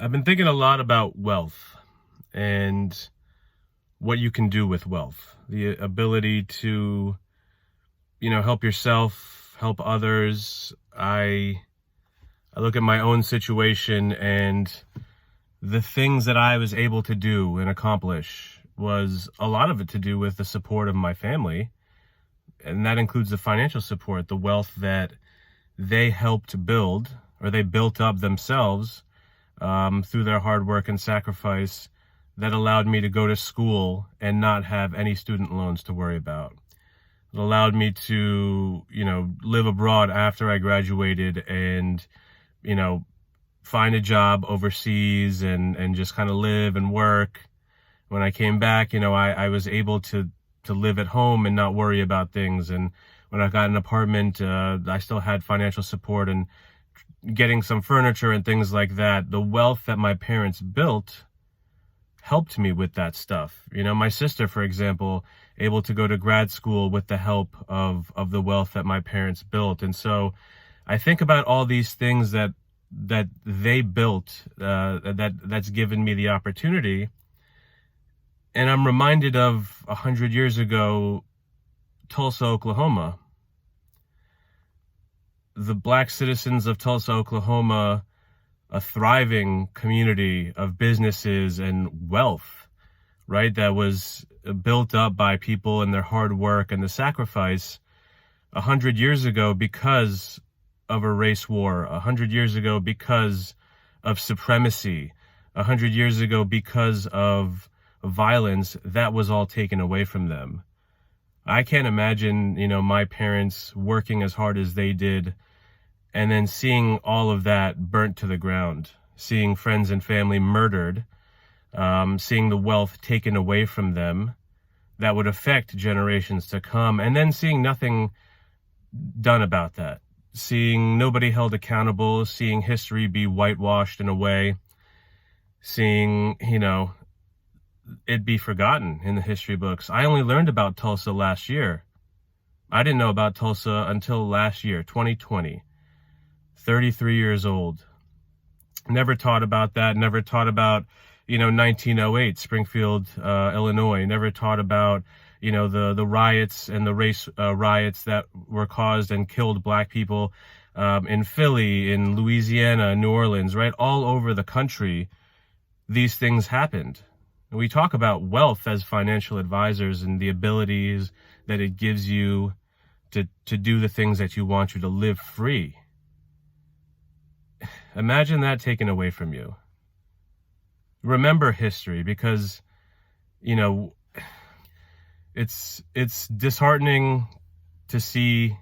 I've been thinking a lot about wealth and what you can do with wealth. The ability to, help yourself, help others. I look at my own situation, and the things that I was able to do and accomplish was a lot of it to do with the support of my family. And that includes the financial support, the wealth that they helped build, or they built up themselves through their hard work and sacrifice, that allowed me to go to school and not have any student loans to worry about. It allowed me to, live abroad after I graduated and, find a job overseas and just kind of live and work. When I came back, I was able to live at home and not worry about things. And when I got an apartment, I still had financial support and getting some furniture and things like that. The wealth that my parents built helped me with that stuff. My sister, for example, able to go to grad school with the help of the wealth that my parents built. And so I think about all these things that they built, that's given me the opportunity. And I'm reminded of 100 years ago, Tulsa, Oklahoma. The black citizens of Tulsa, Oklahoma, a thriving community of businesses and wealth, right? That was built up by people and their hard work and the sacrifice 100 years ago because of a race war, 100 years ago because of supremacy, 100 years ago because of violence. That was all taken away from them. I can't imagine, my parents working as hard as they did and then seeing all of that burnt to the ground, seeing friends and family murdered, seeing the wealth taken away from them that would affect generations to come, and then seeing nothing done about that, seeing nobody held accountable, seeing history be whitewashed in a way, seeing, it be forgotten in the history books. I only learned about Tulsa last year. I didn't know about Tulsa until last year, 2020. 33 years old. Never taught about that. Never taught about, 1908, Springfield, Illinois. Never taught about, the riots and the race riots that were caused and killed black people in Philly, in Louisiana, New Orleans, right? All over the country, these things happened. We talk about wealth as financial advisors and the abilities that it gives you to do the things that you want, you to live free. Imagine that taken away from you. Remember history, because, it's disheartening to see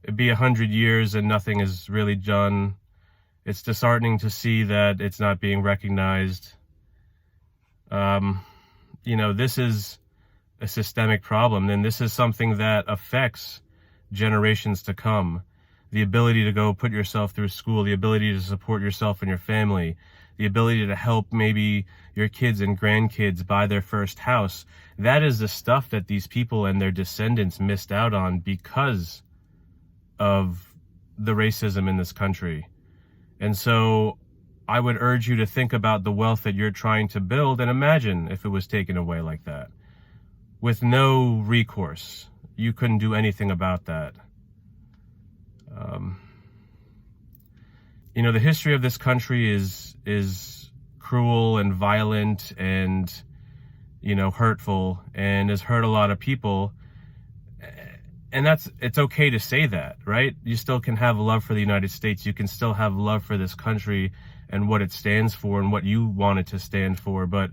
it be 100 years and nothing is really done. It's disheartening to see that it's not being recognized. This is a systemic problem, and this is something that affects generations to come. The ability to go put yourself through school, the ability to support yourself and your family, the ability to help maybe your kids and grandkids buy their first house. That is the stuff that these people and their descendants missed out on because of the racism in this country. And so I would urge you to think about the wealth that you're trying to build, and imagine if it was taken away like that. With no recourse, you couldn't do anything about that. The history of this country is cruel and violent and, hurtful, and has hurt a lot of people. And it's okay to say that, right? You still can have love for the United States. You can still have love for this country and what it stands for and what you want it to stand for. But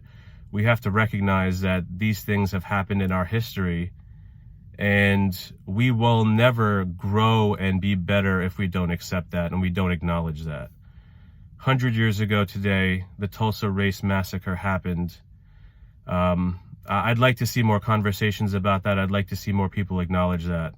we have to recognize that these things have happened in our history, and we will never grow and be better if we don't accept that and we don't acknowledge that. 100 years ago today, the Tulsa race massacre happened. I'd like to see more conversations about that. I'd like to see more people acknowledge that.